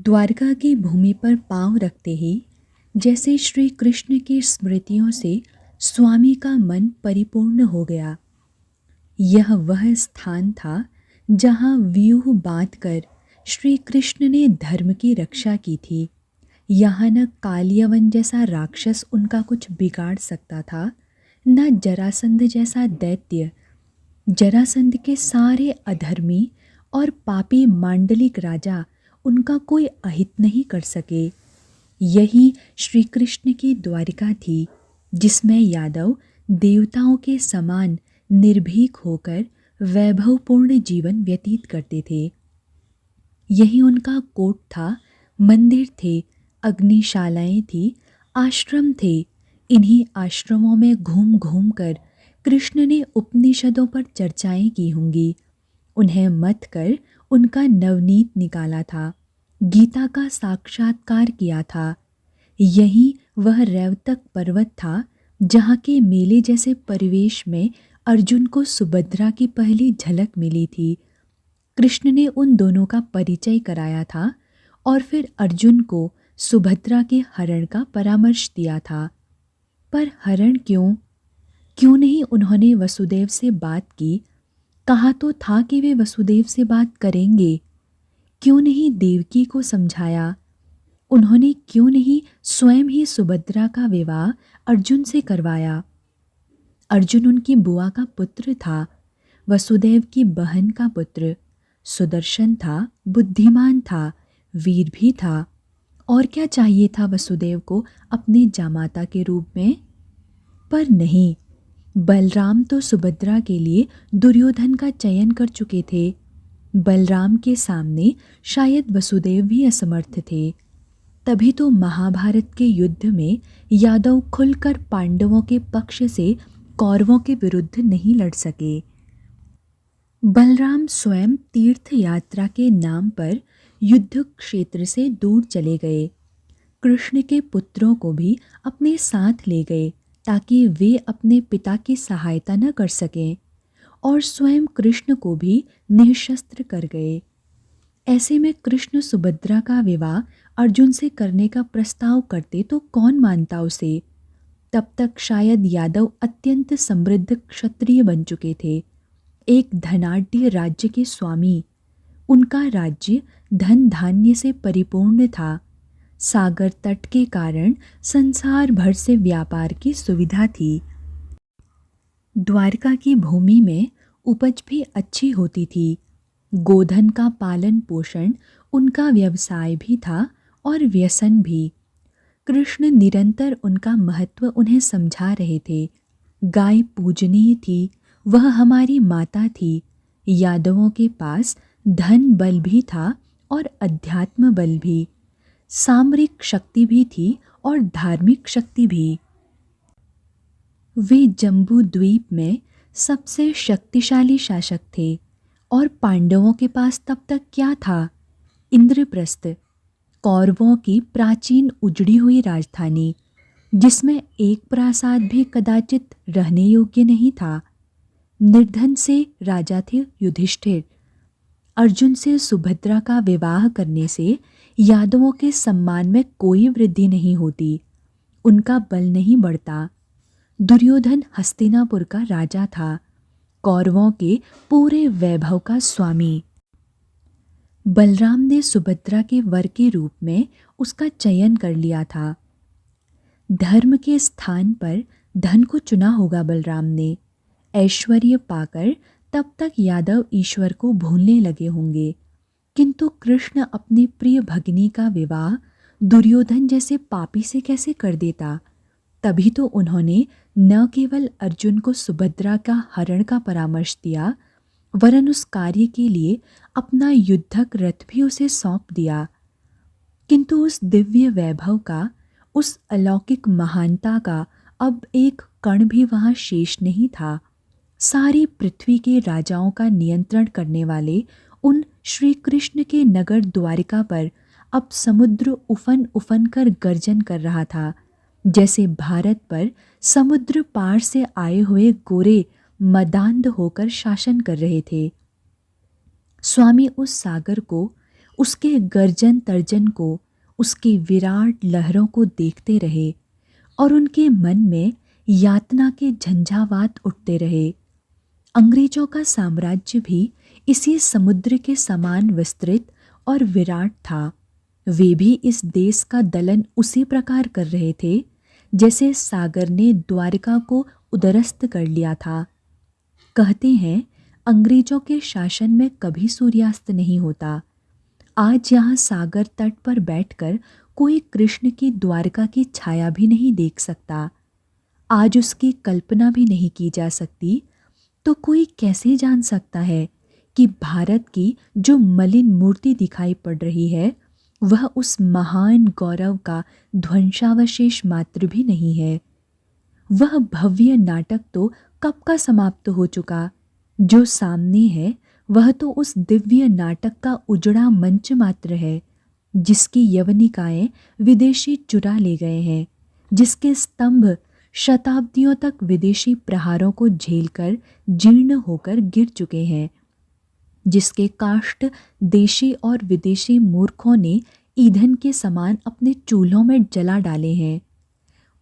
द्वारका की भूमि पर पांव रखते ही जैसे श्री कृष्ण की स्मृतियों से स्वामी का मन परिपूर्ण हो गया। यह वह स्थान था जहाँ व्यूह बांधकर श्री कृष्ण ने धर्म की रक्षा की थी। यहाँ न कालियवन जैसा राक्षस उनका कुछ बिगाड़ सकता था, न जरासंध जैसा दैत्य। जरासंध के सारे अधर्मी और पापी मांडलिक राजा उनका कोई अहित नहीं कर सके। यही श्री कृष्ण की द्वारिका थी जिसमें यादव देवताओं के समान निर्भीक होकर वैभवपूर्ण जीवन व्यतीत करते थे। यही उनका कोट था, मंदिर थे, अग्निशालाएं थी, आश्रम थे। इन्हीं आश्रमों में घूम घूम कर कृष्ण ने उपनिषदों पर चर्चाएं की होंगी, उन्हें मत कर उनका नवनीत निकाला था, गीता का साक्षात्कार किया था। यही वह रैवतक पर्वत था जहाँ के मेले जैसे परिवेश में अर्जुन को सुभद्रा की पहली झलक मिली थी। कृष्ण ने उन दोनों का परिचय कराया था और फिर अर्जुन को सुभद्रा के हरण का परामर्श दिया था। पर हरण क्यों? क्यों नहीं उन्होंने वसुदेव से बात की? कहा तो था कि वे वसुदेव से बात करेंगे। क्यों नहीं देवकी को समझाया? उन्होंने क्यों नहीं स्वयं ही सुभद्रा का विवाह अर्जुन से करवाया? अर्जुन उनकी बुआ का पुत्र था, वसुदेव की बहन का पुत्र। सुदर्शन था, बुद्धिमान था, वीर भी था। और क्या चाहिए था वसुदेव को अपने जामाता के रूप में? पर नहीं, बलराम तो सुभद्रा के लिए दुर्योधन का चयन कर चुके थे। बलराम के सामने शायद वसुदेव भी असमर्थ थे। तभी तो महाभारत के युद्ध में यादव खुलकर पांडवों के पक्ष से कौरवों के विरुद्ध नहीं लड़ सके। बलराम स्वयं तीर्थ यात्रा के नाम पर युद्ध क्षेत्र से दूर चले गए। कृष्ण के पुत्रों को भी अपने साथ ले गए ताकि वे अपने पिता की सहायता न कर सकें, और स्वयं कृष्ण को भी निःशस्त्र कर गए। ऐसे में कृष्ण सुभद्रा का विवाह अर्जुन से करने का प्रस्ताव करते तो कौन मानता उसे? तब तक शायद यादव अत्यंत समृद्ध क्षत्रिय बन चुके थे, एक धनाढ्य राज्य के स्वामी। उनका राज्य धन धान्य से परिपूर्ण था। सागर तट के कारण संसार भर से व्यापार की सुविधा थी। द्वारका की भूमि में उपज भी अच्छी होती थी। गोधन का पालन पोषण उनका व्यवसाय भी था और व्यसन भी। कृष्ण निरंतर उनका महत्व उन्हें समझा रहे थे। गाय पूजनीय थी, वह हमारी माता थी। यादवों के पास धन बल भी था और अध्यात्म बल भी, सामरिक शक्ति भी थी और धार्मिक शक्ति भी। वे जम्बू द्वीप में सबसे शक्तिशाली शासक थे, और पांडवों के पास तब तक क्या था? इंद्रप्रस्थ, कौरवों की प्राचीन उजड़ी हुई राजधानी, जिसमें एक प्रासाद भी कदाचित रहने योग्य नहीं था। निर्धन से राजा थे युधिष्ठिर। अर्जुन से सुभद्रा का विवाह करने से यादवों के सम्मान में कोई वृद्धि नहीं होती, उनका बल नहीं बढ़ता। दुर्योधन हस्तिनापुर का राजा था, कौरवों के पूरे वैभव का स्वामी। बलराम ने सुभद्रा के वर के रूप में उसका चयन कर लिया था। धर्म के स्थान पर धन को चुना होगा बलराम ने। ऐश्वर्य पाकर तब तक यादव ईश्वर को भूलने लगे होंगे, किंतु कृष्ण अपनी प्रिय भगिनी का विवाह दुर्योधन जैसे पापी से कैसे कर देता? तभी तो उन्होंने न केवल अर्जुन को सुभद्रा का हरण का परामर्श दिया, वरन उस कार्य के लिए अपना युद्धक रथ भी उसे सौंप दिया। किंतु उस दिव्य वैभव का, उस अलौकिक महानता का अब एक कण भी वहाँ शेष नहीं था। सारी पृथ्वी के राजाओं का नियंत्रण करने वाले उन श्री कृष्ण के नगर द्वारिका पर अब समुद्र उफन उफन कर गर्जन कर रहा था, जैसे भारत पर समुद्र पार से आए हुए गोरे मदांध होकर शासन कर रहे थे। स्वामी उस सागर को, उसके गर्जन तर्जन को, उसकी विराट लहरों को देखते रहे और उनके मन में यातना के झंझावात उठते रहे। अंग्रेजों का साम्राज्य भी इसी समुद्र के समान विस्तृत और विराट था। वे भी इस देश का दलन उसी प्रकार कर रहे थे जैसे सागर ने द्वारका को उदरस्त कर लिया था। कहते हैं अंग्रेजों के शासन में कभी सूर्यास्त नहीं होता। आज यहाँ सागर तट पर बैठकर कोई कृष्ण की द्वारका की छाया भी नहीं देख सकता। आज उसकी कल्पना भी नहीं की जा सकती, तो कोई कैसे जान सकता है कि भारत की जो मलिन मूर्ति दिखाई पड़ रही है वह उस महान गौरव का ध्वंसावशेष मात्र भी नहीं है। वह भव्य नाटक तो कब का समाप्त हो चुका। जो सामने है वह तो उस दिव्य नाटक का उजड़ा मंच मात्र है, जिसकी यवनिकाएं विदेशी चुरा ले गए हैं, जिसके स्तंभ शताब्दियों तक विदेशी प्रहारों को झेलकर जीर्ण होकर गिर चुके हैं, जिसके काष्ठ देशी और विदेशी मूर्खों ने ईंधन के समान अपने चूल्हों में जला डाले हैं।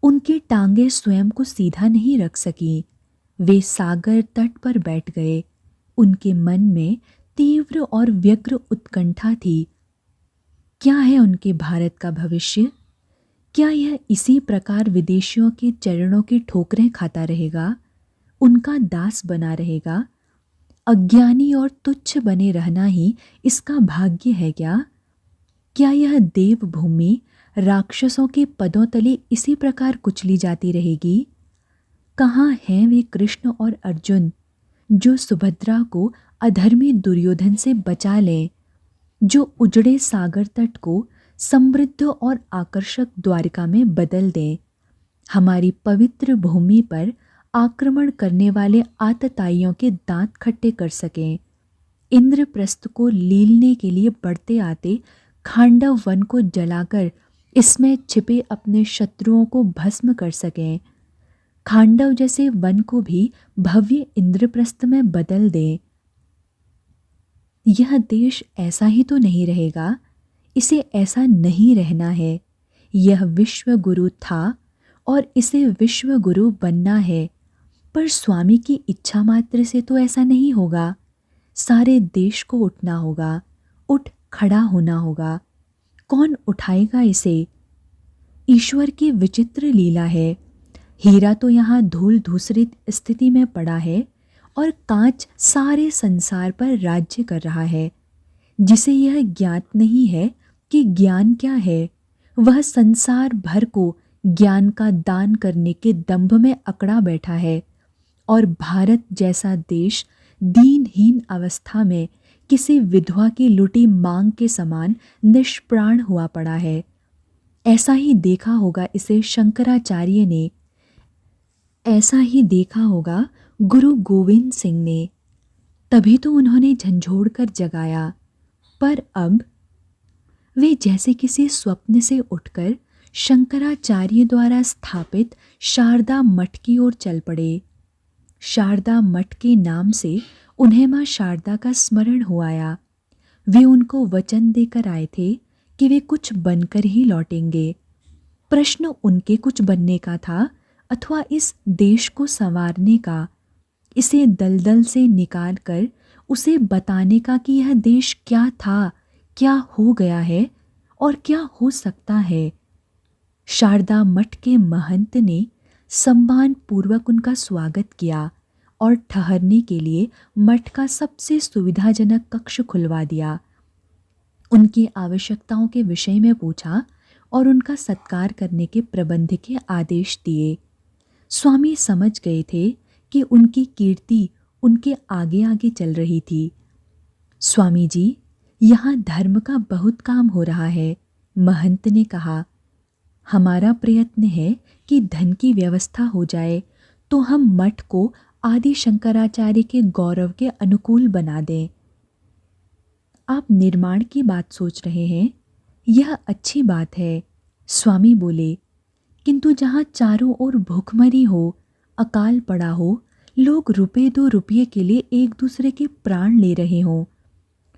उनकी टांगें स्वयं को सीधा नहीं रख सकी। वे सागर तट पर बैठ गए। उनके मन में तीव्र और व्यग्र उत्कंठा थी। क्या है उनके भारत का भविष्य? क्या यह इसी प्रकार विदेशियों के चरणों की ठोकरें खाता रहेगा, उनका दास बना रहेगा? अज्ञानी और तुच्छ बने रहना ही इसका भाग्य है क्या? क्या यह देवभूमि राक्षसों के पदों तले इसी प्रकार कुचली जाती रहेगी? कहाँ हैं वे कृष्ण और अर्जुन जो सुभद्रा को अधर्मी दुर्योधन से बचा लें, जो उजड़े सागर तट को समृद्ध और आकर्षक द्वारका में बदल दें, हमारी पवित्र भूमि पर आक्रमण करने वाले आतताइयों के दांत खट्टे कर सकें, इंद्रप्रस्थ को लीलने के लिए बढ़ते आते खांडव वन को जलाकर इसमें छिपे अपने शत्रुओं को भस्म कर सकें, खांडव जैसे वन को भी भव्य इंद्रप्रस्थ में बदल दें। यह देश ऐसा ही तो नहीं रहेगा, इसे ऐसा नहीं रहना है। यह विश्व गुरु था और इसे विश्व गुरु बनना है, पर स्वामी की इच्छा मात्र से तो ऐसा नहीं होगा। सारे देश को उठना होगा, उठ खड़ा होना होगा। कौन उठाएगा इसे? ईश्वर की विचित्र लीला है। हीरा तो यहाँ धूल धूसरित स्थिति में पड़ा है और कांच सारे संसार पर राज्य कर रहा है। जिसे यह ज्ञात नहीं है कि ज्ञान क्या है, वह संसार भर को ज्ञान का दान करने के दंभ में अकड़ा बैठा है और भारत जैसा देश दीनहीन अवस्था में किसी विधवा की लुटी मांग के समान निष्प्राण हुआ पड़ा है। ऐसा ही देखा होगा इसे शंकराचार्य ने, ऐसा ही देखा होगा गुरु गोविंद सिंह ने। तभी तो उन्होंने झंझोड़ कर जगाया। पर अब वे जैसे किसी स्वप्न से उठकर शंकराचार्य द्वारा स्थापित शारदा मठ की ओर चल पड़े। शारदा मठ के नाम से उन्हें माँ शारदा का स्मरण हो आया। वे उनको वचन देकर आए थे कि वे कुछ बनकर ही लौटेंगे। प्रश्न उनके कुछ बनने का था अथवा इस देश को संवारने का, इसे दलदल से निकाल कर उसे बताने का कि यह देश क्या था, क्या हो गया है और क्या हो सकता है। शारदा मठ के महंत ने सम्मान पूर्वक उनका स्वागत किया और ठहरने के लिए मठ का सबसे सुविधाजनक कक्ष खुलवा दिया। उनकी आवश्यकताओं के विषय में पूछा और उनका सत्कार करने के प्रबंध के आदेश दिए। स्वामी समझ गए थे कि उनकी कीर्ति उनके आगे आगे चल रही थी। स्वामी जी, यहाँ धर्म का बहुत काम हो रहा है, महंत ने कहा। हमारा प्रयत्न है कि धन की व्यवस्था हो जाए तो हम मठ को आदि शंकराचार्य के गौरव के अनुकूल बना दें। आप निर्माण की बात सोच रहे हैं, यह अच्छी बात है, स्वामी बोले। किंतु जहाँ चारों ओर भूखमरी हो, अकाल पड़ा हो, लोग रुपए दो रुपये के लिए एक दूसरे के प्राण ले रहे हों,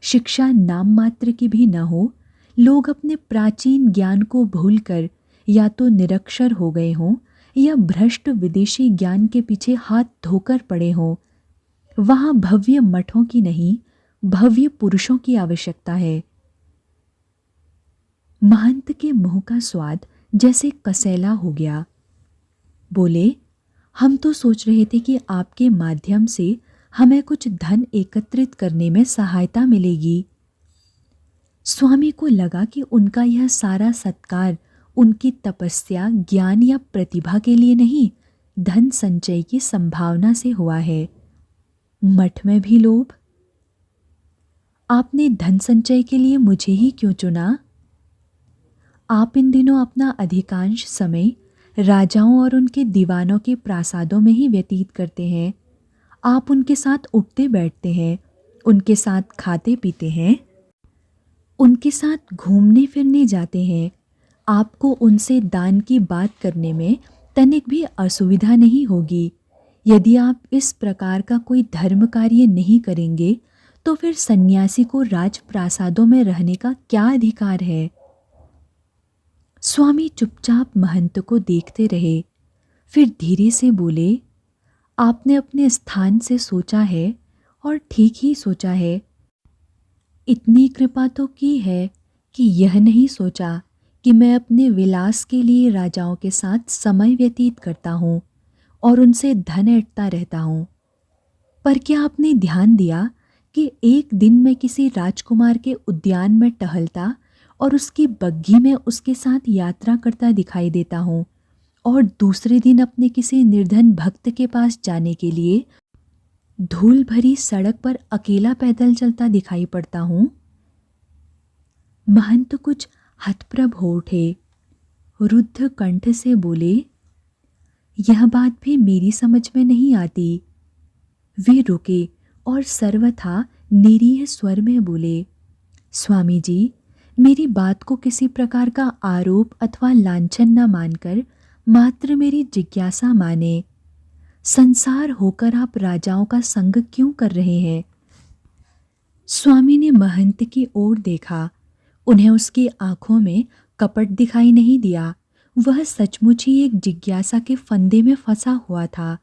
शिक्षा नाम मात्र की भी न हो, लोग अपने प्राचीन ज्ञान को भूलकर या तो निरक्षर हो गए हों या भ्रष्ट विदेशी ज्ञान के पीछे हाथ धोकर पड़े हों, वहां भव्य मठों की नहीं, भव्य पुरुषों की आवश्यकता है। महंत के मुंह का स्वाद जैसे कसैला हो गया। बोले, हम तो सोच रहे थे कि आपके माध्यम से हमें कुछ धन एकत्रित करने में सहायता मिलेगी। स्वामी को लगा कि उनका यह सारा सत्कार उनकी तपस्या, ज्ञान या प्रतिभा के लिए नहीं, धन संचय की संभावना से हुआ है। मठ में भी लोभ। आपने धन संचय के लिए मुझे ही क्यों चुना? आप इन दिनों अपना अधिकांश समय राजाओं और उनके दीवानों के प्रासादों में ही व्यतीत करते हैं। आप उनके साथ उठते बैठते हैं, उनके साथ खाते पीते हैं, उनके साथ घूमने फिरने जाते हैं। आपको उनसे दान की बात करने में तनिक भी असुविधा नहीं होगी। यदि आप इस प्रकार का कोई धर्म कार्य नहीं करेंगे तो फिर सन्यासी को राजप्रासादों में रहने का क्या अधिकार है? स्वामी चुपचाप महंत को देखते रहे, फिर धीरे से बोले, आपने अपने स्थान से सोचा है और ठीक ही सोचा है। इतनी कृपा तो की है कि यह नहीं सोचा कि मैं अपने विलास के लिए राजाओं के साथ समय व्यतीत करता हूँ और उनसे धन ऐंठता रहता हूँ। पर क्या आपने ध्यान दिया कि एक दिन मैं किसी राजकुमार के उद्यान में टहलता और उसकी बग्घी में उसके साथ यात्रा करता दिखाई देता हूँ, और दूसरे दिन अपने किसी निर्धन भक्त के पास जाने के लिए धूल भरी सड़क पर अकेला पैदल चलता दिखाई पड़ता हूँ? महंत कुछ हतप्रभ हो उठे, रुद्ध कंठ से बोले, यह बात भी मेरी समझ में नहीं आती। वे रुके और सर्वथा निरीह स्वर में बोले, स्वामी जी, मेरी बात को किसी प्रकार का आरोप अथवा लांछन न मानकर मात्र मेरी जिज्ञासा माने। संसार होकर आप राजाओं का संग क्यों कर रहे हैं? स्वामी ने महंत की ओर देखा। उन्हें उसकी आंखों में कपट दिखाई नहीं दिया। वह सचमुच ही एक जिज्ञासा के फंदे में फंसा हुआ था।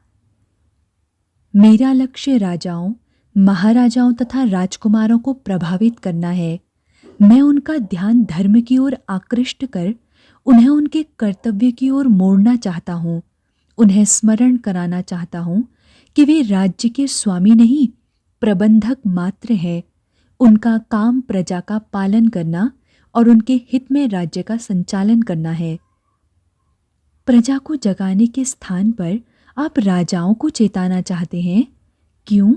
मेरा लक्ष्य राजाओं, महाराजाओं तथा राजकुमारों को प्रभावित करना है। मैं उनका ध्यान धर्म की ओर आकृष्ट कर उन्हें उनके कर्तव्य की ओर मोड़ना चाहता हूँ। उन्हें स्मरण कराना चाहता हूँ कि वे राज्य के स्वामी नहीं, प्रबंधक मात्र हैं। उनका काम प्रजा का पालन करना और उनके हित में राज्य का संचालन करना है। प्रजा को जगाने के स्थान पर आप राजाओं को चेताना चाहते हैं। क्यों?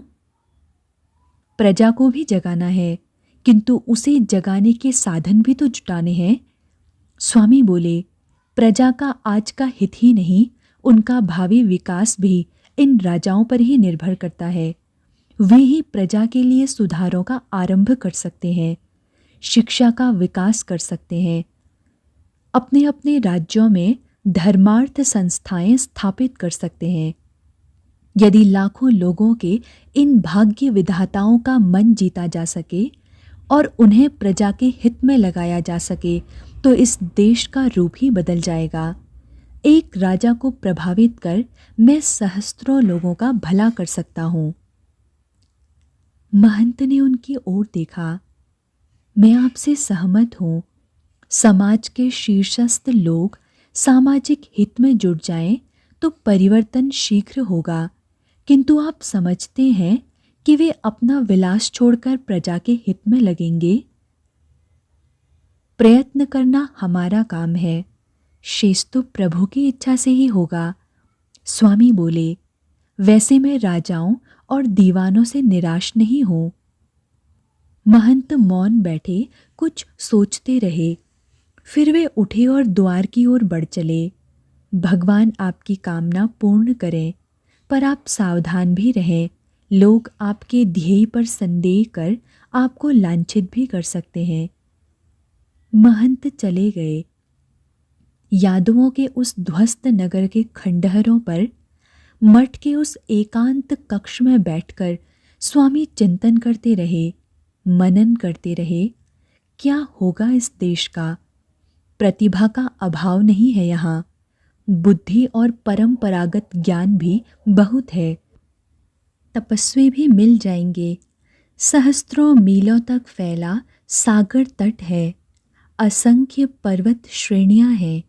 प्रजा को भी जगाना है, किंतु उसे जगाने के साधन भी तो जुटाने हैं। स्वामी बोले, प्रजा का आज का हित ही नहीं, उनका भावी विकास भी इन राजाओं पर ही निर्भर करता है। वे ही प्रजा के लिए सुधारों का आरंभ कर सकते हैं, शिक्षा का विकास कर सकते हैं, अपने अपने राज्यों में धर्मार्थ संस्थाएं स्थापित कर सकते हैं। यदि लाखों लोगों के इन भाग्य विधाताओं का मन जीता जा सके और उन्हें प्रजा के हित में लगाया जा सके तो इस देश का रूप ही बदल जाएगा। एक राजा को प्रभावित कर मैं सहस्त्रों लोगों का भला कर सकता हूँ। महंत ने उनकी ओर देखा। मैं आपसे सहमत हूँ। समाज के शीर्षस्थ लोग सामाजिक हित में जुट जाएं तो परिवर्तन शीघ्र होगा, किंतु आप समझते हैं कि वे अपना विलास छोड़कर प्रजा के हित में लगेंगे। प्रयत्न करना हमारा काम है, शेष तो प्रभु की इच्छा से ही होगा। स्वामी बोले, वैसे मैं राजाओं और दीवानों से निराश नहीं हूं। महंत मौन बैठे कुछ सोचते रहे, फिर वे उठे और द्वार की ओर बढ़ चले। भगवान आपकी कामना पूर्ण करें, पर आप सावधान भी रहें। लोग आपके ध्येय पर संदेह कर आपको लांछित भी कर सकते हैं। महंत चले गए। यादवों के उस ध्वस्त नगर के खंडहरों पर मठ के उस एकांत कक्ष में बैठकर स्वामी चिंतन करते रहे। मनन करते रहे, क्या होगा इस देश का। प्रतिभा का अभाव नहीं है यहाँ, बुद्धि और परंपरागत ज्ञान भी बहुत है। तपस्वी भी मिल जाएंगे। सहस्त्रों मीलों तक फैला सागर तट है, असंख्य पर्वत श्रेणियां हैं,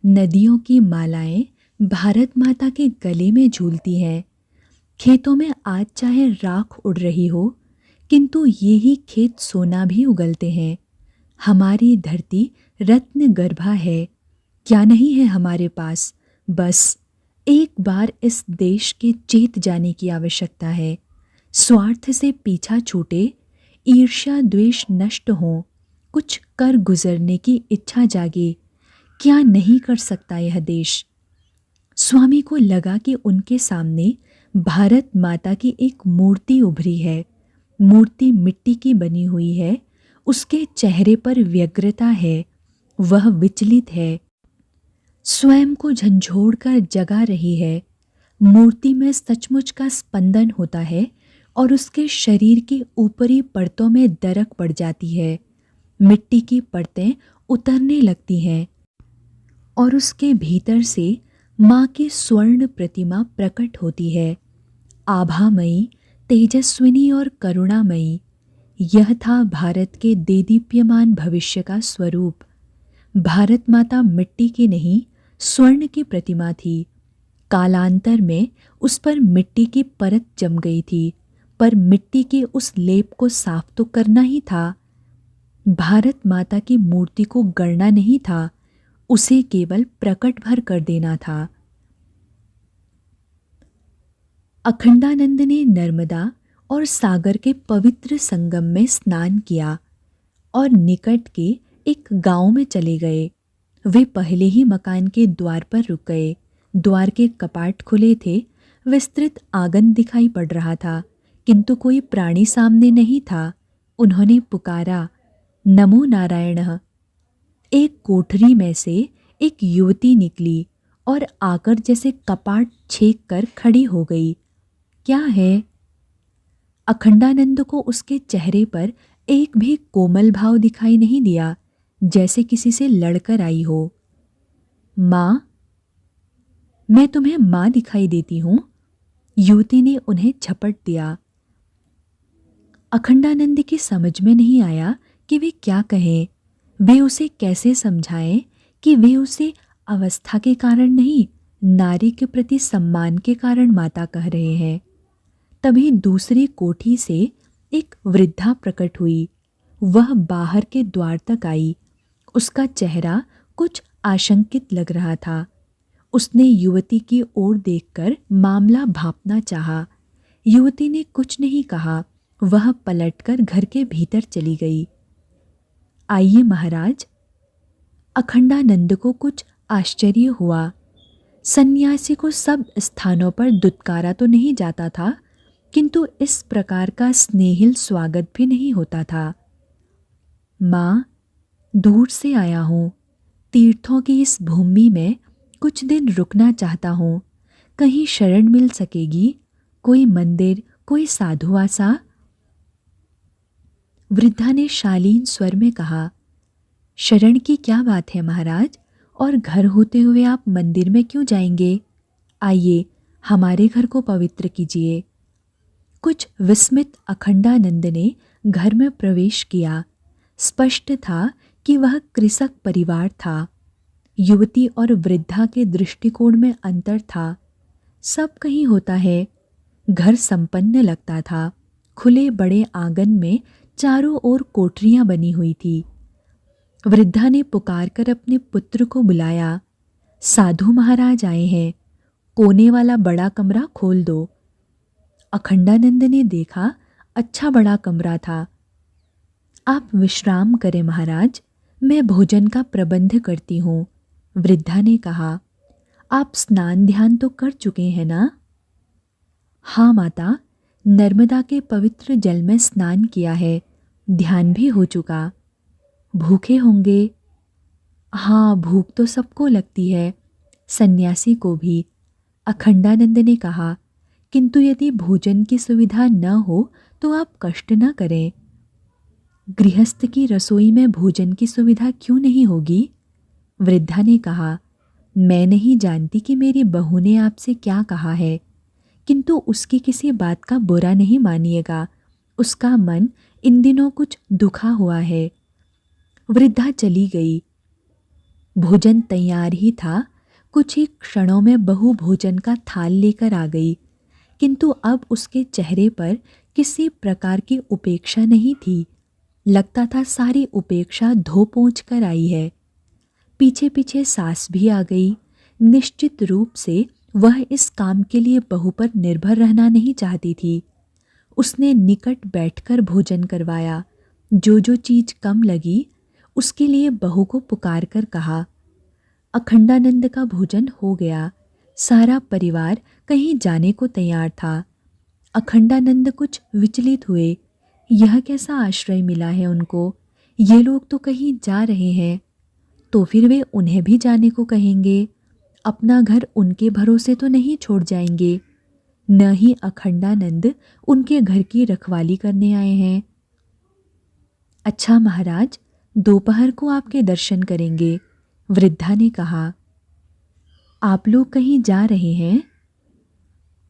नदियों की मालाएं भारत माता के गले में झूलती हैं। खेतों में आज चाहे राख उड़ रही हो, किंतु ये ही खेत सोना भी उगलते हैं। हमारी धरती रत्न गर्भा है, क्या नहीं है हमारे पास। बस एक बार इस देश के चेत जाने की आवश्यकता है। स्वार्थ से पीछा छूटे, ईर्ष्या द्वेष नष्ट हो, कुछ कर गुजरने की इच्छा जागे। क्या नहीं कर सकता यह देश। स्वामी को लगा कि उनके सामने भारत माता की एक मूर्ति उभरी है। मूर्ति मिट्टी की बनी हुई है, उसके चेहरे पर व्यग्रता है, वह विचलित है, स्वयं को झंझोड़ कर जगा रही है। मूर्ति में सचमुच का स्पंदन होता है और उसके शरीर की ऊपरी परतों में दरक पड़ जाती है। मिट्टी की परतें उतरने लगती हैं और उसके भीतर से माँ की स्वर्ण प्रतिमा प्रकट होती है, आभामयी, तेजस्विनी और करुणामयी। यह था भारत के देदीप्यमान भविष्य का स्वरूप। भारत माता मिट्टी की नहीं, स्वर्ण की प्रतिमा थी। कालांतर में उस पर मिट्टी की परत जम गई थी, पर मिट्टी के उस लेप को साफ तो करना ही था। भारत माता की मूर्ति को गढ़ना नहीं था, उसे केवल प्रकट भर कर देना था। अखंडानंद ने नर्मदा और सागर के पवित्र संगम में स्नान किया और निकट के एक गांव में चले गए। वे पहले ही मकान के द्वार पर रुक गए। द्वार के कपाट खुले थे, विस्तृत आंगन दिखाई पड़ रहा था, किंतु कोई प्राणी सामने नहीं था। उन्होंने पुकारा, नमो नारायण। एक कोठरी में से एक युवती निकली और आकर जैसे कपाट छेक कर खड़ी हो गई। क्या है? अखंडानंद को उसके चेहरे पर एक भी कोमल भाव दिखाई नहीं दिया, जैसे किसी से लड़कर आई हो। माँ, मैं तुम्हें माँ दिखाई देती हूँ। युवती ने उन्हें झपट दिया। अखंडानंद की समझ में नहीं आया कि वे क्या कहें। वे उसे कैसे समझाएं कि वे उसे अवस्था के कारण नहीं, नारी के प्रति सम्मान के कारण माता कह रहे हैं। तभी दूसरी कोठी से एक वृद्धा प्रकट हुई। वह बाहर के द्वार तक आई। उसका चेहरा कुछ आशंकित लग रहा था। उसने युवती की ओर देखकर मामला भांपना चाहा। युवती ने कुछ नहीं कहा, वह पलटकर घर के भीतर चली गई। आइए महाराज। अखंडानंद को कुछ आश्चर्य हुआ। सन्यासी को सब स्थानों पर दुत्कारा तो नहीं जाता था, किंतु इस प्रकार का स्नेहिल स्वागत भी नहीं होता था। माँ, दूर से आया हूँ। तीर्थों की इस भूमि में कुछ दिन रुकना चाहता हूँ। कहीं शरण मिल सकेगी? कोई मंदिर, कोई साधुवासा? वृद्धा ने शालीन स्वर में कहा, शरण की क्या बात है महाराज, और घर होते हुए आप मंदिर में क्यों जाएंगे? आइए, हमारे घर को पवित्र कीजिए। कुछ विस्मित अखंडानंद ने घर में प्रवेश किया। स्पष्ट था कि वह कृषक परिवार था। युवती और वृद्धा के दृष्टिकोण में अंतर था। सब कहीं होता है। घर संपन्न लगता था। खुले बड़े आंगन में चारों ओर कोठरियां बनी हुई थी। वृद्धा ने पुकारकर अपने पुत्र को बुलाया। साधु महाराज आए हैं, कोने वाला बड़ा कमरा खोल दो। अखंडानंद ने देखा, अच्छा बड़ा कमरा था। आप विश्राम करें महाराज, मैं भोजन का प्रबंध करती हूँ। वृद्धा ने कहा, आप स्नान ध्यान तो कर चुके हैं ना? हाँ माता, नर्मदा के पवित्र जल में स्नान किया है, ध्यान भी हो चुका। भूखे होंगे? हाँ, भूख तो सबको लगती है, सन्यासी को भी। अखंडानंद ने कहा, किंतु यदि भोजन की सुविधा न हो तो आप कष्ट न करें। गृहस्थ की रसोई में भोजन की सुविधा क्यों नहीं होगी? वृद्धा ने कहा, मैं नहीं जानती कि मेरी बहू ने आपसे क्या कहा है, किंतु उसकी किसी बात का बुरा नहीं मानिएगा। उसका मन इन दिनों कुछ दुखा हुआ है। वृद्धा चली गई। भोजन तैयार ही था। कुछ ही क्षणों में बहू भोजन का थाल लेकर आ गई, किंतु अब उसके चेहरे पर किसी प्रकार की उपेक्षा नहीं थी। लगता था सारी उपेक्षा धो पोंछ कर आई है। पीछे पीछे सास भी आ गई। निश्चित रूप से वह इस काम के लिए बहू पर निर्भर रहना नहीं चाहती थी। उसने निकट बैठकर भोजन करवाया। जो जो चीज कम लगी उसके लिए बहू को पुकार कर कहा। अखंडानंद का भोजन हो गया। सारा परिवार कहीं जाने को तैयार था। अखंडानंद कुछ विचलित हुए। यह कैसा आश्रय मिला है उनको? ये लोग तो कहीं जा रहे हैं, तो फिर वे उन्हें भी जाने को कहेंगे। अपना घर उनके भरोसे तो नहीं छोड़ जाएंगे। न ही अखंडानंद उनके घर की रखवाली करने आए हैं। अच्छा महाराज, दोपहर को आपके दर्शन करेंगे, वृद्धा ने कहा। आप लोग कहीं जा रहे हैं?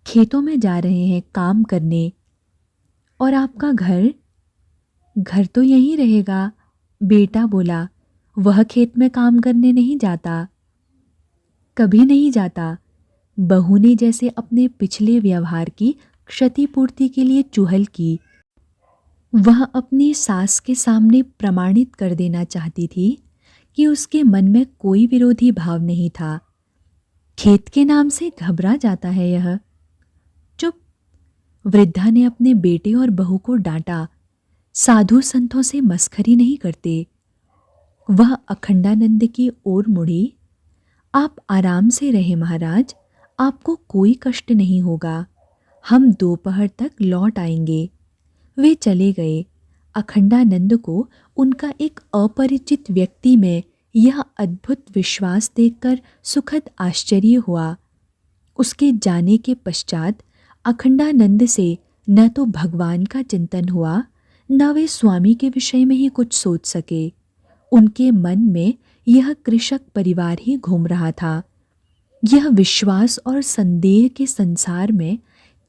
खेतों में जा रहे हैं काम करने। और आपका घर? घर तो यहीं रहेगा, बेटा बोला। वह खेत में काम करने नहीं जाता। कभी नहीं जाता। बहू ने जैसे अपने पिछले व्यवहार की क्षतिपूर्ति के लिए चुहल की। वह अपनी सास के सामने प्रमाणित कर देना चाहती थी कि उसके मन में कोई विरोधी भाव नहीं था। खेत के नाम से घबरा जाता है यह। चुप! वृद्धा ने अपने बेटे और बहू को डांटा। साधु संतों से मस्खरी नहीं करते। वह अखंडानंद की ओर मुड़ी। आप आराम से रहे महाराज, आपको कोई कष्ट नहीं होगा। हम दोपहर तक लौट आएंगे। वे चले गए। अखंडानंद को उनका एक अपरिचित व्यक्ति में यह अद्भुत विश्वास देखकर सुखद आश्चर्य हुआ। उसके जाने के पश्चात अखंडानंद से न तो भगवान का चिंतन हुआ, न वे स्वामी के विषय में ही कुछ सोच सके। उनके मन में यह कृषक परिवार ही घूम रहा था। यह विश्वास और संदेह के संसार में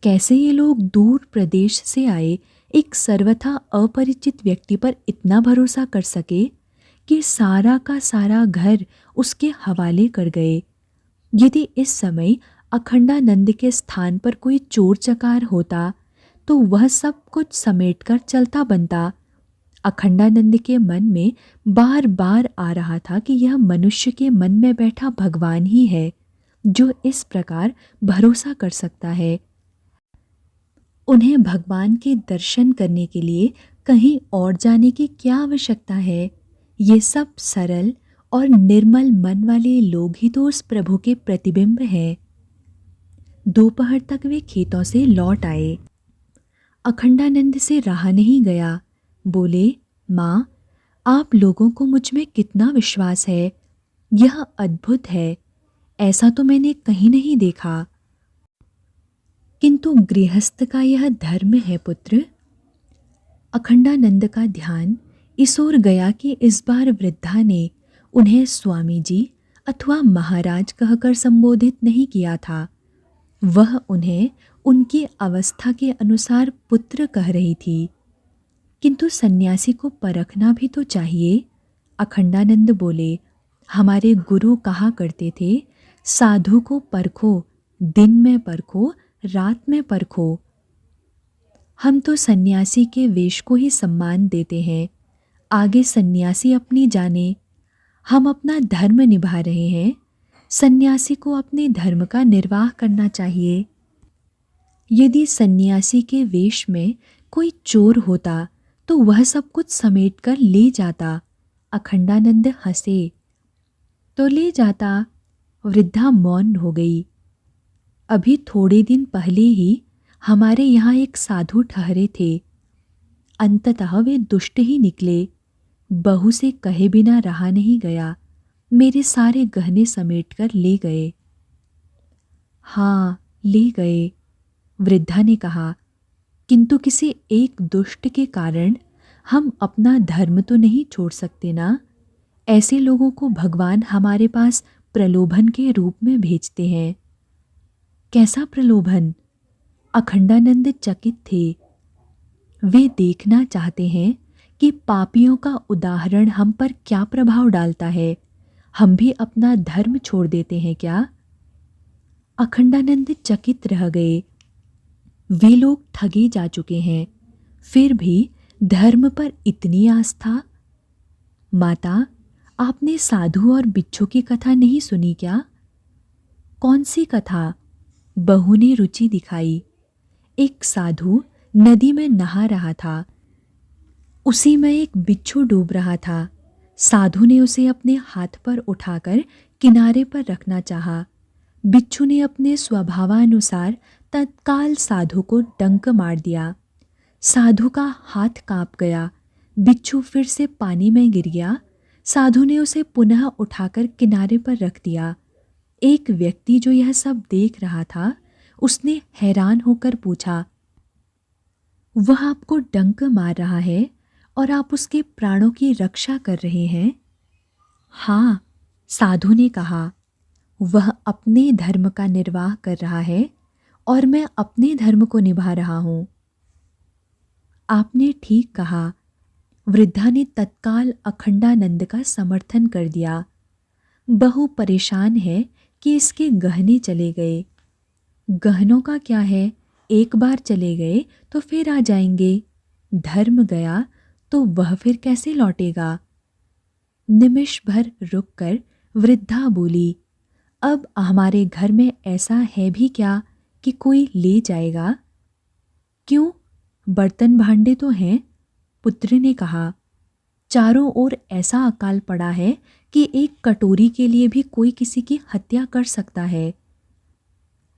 कैसे ये लोग दूर प्रदेश से आए एक सर्वथा अपरिचित व्यक्ति पर इतना भरोसा कर सके कि सारा का सारा घर उसके हवाले कर गए। यदि इस समय अखंडानंद के स्थान पर कोई चोर चकार होता तो वह सब कुछ समेटकर चलता बनता। अखंडानंद के मन में बार बार आ रहा था कि यह मनुष्य के मन में बैठा भगवान ही है जो इस प्रकार भरोसा कर सकता है। उन्हें भगवान के दर्शन करने के लिए कहीं और जाने की क्या आवश्यकता है? ये सब सरल और निर्मल मन वाले लोग ही तो उस प्रभु के प्रतिबिंब हैं। दोपहर तक वे खेतों से लौट आए। अखंडानंद से रहा नहीं गया। बोले, माँ, आप लोगों को मुझ में कितना विश्वास है। यह अद्भुत है। ऐसा तो मैंने कहीं नहीं देखा। किंतु गृहस्थ का यह धर्म है पुत्र। अखंडानंद का ध्यान इस ओर गया कि इस बार वृद्धा ने उन्हें स्वामी जी अथवा महाराज कहकर संबोधित नहीं किया था। वह उन्हें उनकी अवस्था के अनुसार पुत्र कह रही थी। किंतु सन्यासी को परखना भी तो चाहिए। अखंडानंद बोले, हमारे गुरु कहा करते थे, साधु को परखो, दिन में परखो, रात में परखो। हम तो सन्यासी के वेश को ही सम्मान देते हैं। आगे सन्यासी अपनी जाने। हम अपना धर्म निभा रहे हैं। सन्यासी को अपने धर्म का निर्वाह करना चाहिए। यदि सन्यासी के वेश में कोई चोर होता तो वह सब कुछ समेट कर ले जाता। अखंडानंद हंसे। तो ले जाता। वृद्धा मौन हो गई। अभी थोड़े दिन पहले ही हमारे यहाँ एक साधु ठहरे थे। अंततः वे दुष्ट ही निकले। बहू से कहे बिना रहा नहीं गया। मेरे सारे गहने समेटकर ले गए। हाँ, ले गए, वृद्धा ने कहा, किंतु किसी एक दुष्ट के कारण हम अपना धर्म तो नहीं छोड़ सकते ना। ऐसे लोगों को भगवान हमारे पास प्रलोभन के रूप में भेजते हैं। कैसा प्रलोभन? अखंडानंद चकित थे। वे देखना चाहते हैं कि पापियों का उदाहरण हम पर क्या प्रभाव डालता है। हम भी अपना धर्म छोड़ देते हैं क्या? अखंडानंद चकित रह गए। वे लोग ठगे जा चुके हैं, फिर भी धर्म पर इतनी आस्था। माता, आपने साधु और बिच्छू की कथा नहीं सुनी क्या? कौन सी कथा? बहू ने रुचि दिखाई। एक साधु नदी में नहा रहा था। उसी में एक बिच्छू डूब रहा था। साधु ने उसे अपने हाथ पर उठाकर किनारे पर रखना चाहा। बिच्छू ने अपने स्वभावानुसार तत्काल साधु को डंक मार दिया। साधु का हाथ कांप गया। बिच्छू फिर से पानी में गिर गया। साधु ने उसे पुनः उठाकर किनारे पर रख दिया। एक व्यक्ति जो यह सब देख रहा था, उसने हैरान होकर पूछा, वह आपको डंक मार रहा है और आप उसके प्राणों की रक्षा कर रहे हैं? हाँ, साधु ने कहा, वह अपने धर्म का निर्वाह कर रहा है और मैं अपने धर्म को निभा रहा हूँ। आपने ठीक कहा। वृद्धा ने तत्काल अखंडानंद का समर्थन कर दिया। बहू परेशान है कि इसके गहने चले गए। गहनों का क्या है, एक बार चले गए तो फिर आ जाएंगे। धर्म गया तो वह फिर कैसे लौटेगा? निमिष भर रुककर वृद्धा बोली, अब हमारे घर में ऐसा है भी क्या कि कोई ले जाएगा? क्यों, बर्तन भांडे तो हैं। पुत्री ने कहा, चारों ओर ऐसा अकाल पड़ा है कि एक कटोरी के लिए भी कोई किसी की हत्या कर सकता है।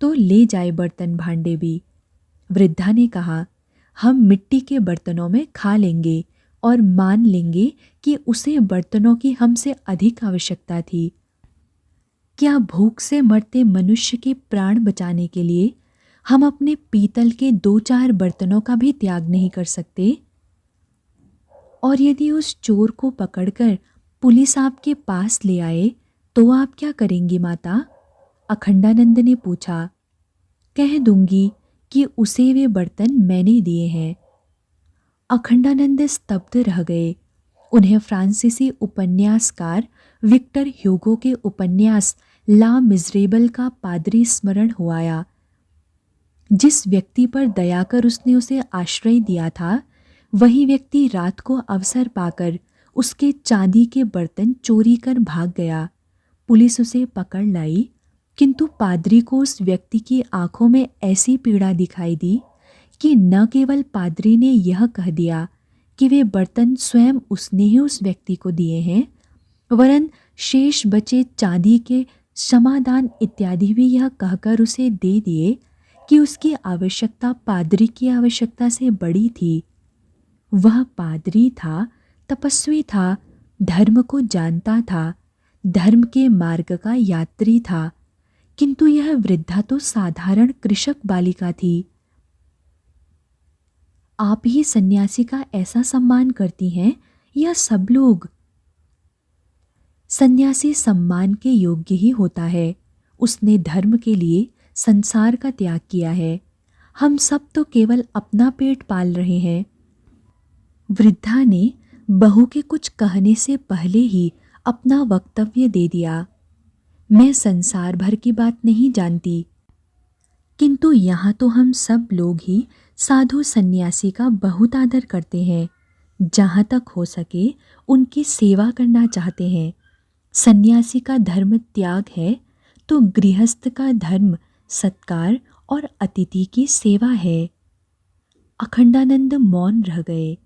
तो ले जाए बर्तन भांडे भी। वृद्धा ने कहा, हम मिट्टी के बर्तनों में खा लेंगे और मान लेंगे कि उसे बर्तनों की हमसे अधिक आवश्यकता थी। क्या भूख से मरते मनुष्य के प्राण बचाने के लिए हम अपने पीतल के 2-4 बर्तनों का भी त्याग नहीं कर सकते? और यदि उस चोर को पकड़कर पुलिस आपके पास ले आए तो आप क्या करेंगी माता? अखंडानंद ने पूछा। कह दूंगी कि उसे वे बर्तन मैंने दिए हैं। अखंडानंद स्तब्ध रह गए। उन्हें फ्रांसीसी उपन्यासकार विक्टर ह्यूगो के उपन्यास ला मिजरेबल का पादरी स्मरण हो आया। जिस व्यक्ति पर दया कर उसने उसे आश्रय दिया था, वही व्यक्ति रात को अवसर पाकर उसके चांदी के बर्तन चोरी कर भाग गया। पुलिस उसे पकड़ लाई, किंतु पादरी को उस व्यक्ति की आंखों में ऐसी पीड़ा दिखाई दी कि न केवल पादरी ने यह कह दिया कि वे बर्तन स्वयं उसने ही उस व्यक्ति को दिए हैं, वरन शेष बचे चांदी के क्षमादान इत्यादि भी यह कहकर उसे दे दिए कि उसकी आवश्यकता पादरी की आवश्यकता से बड़ी थी। वह पादरी था, तपस्वी था, धर्म को जानता था, धर्म के मार्ग का यात्री था, किंतु यह वृद्धा तो साधारण कृषक बालिका थी। आप ही सन्यासी का ऐसा सम्मान करती हैं या सब लोग? सन्यासी सम्मान के योग्य ही होता है। उसने धर्म के लिए संसार का त्याग किया है। हम सब तो केवल अपना पेट पाल रहे हैं। वृद्धा ने बहू के कुछ कहने से पहले ही अपना वक्तव्य दे दिया। मैं संसार भर की बात नहीं जानती, किंतु यहाँ तो हम सब लोग ही साधु सन्यासी का बहुत आदर करते हैं। जहाँ तक हो सके उनकी सेवा करना चाहते हैं। सन्यासी का धर्म त्याग है तो गृहस्थ का धर्म सत्कार और अतिथि की सेवा है। अखंडानंद मौन रह गए।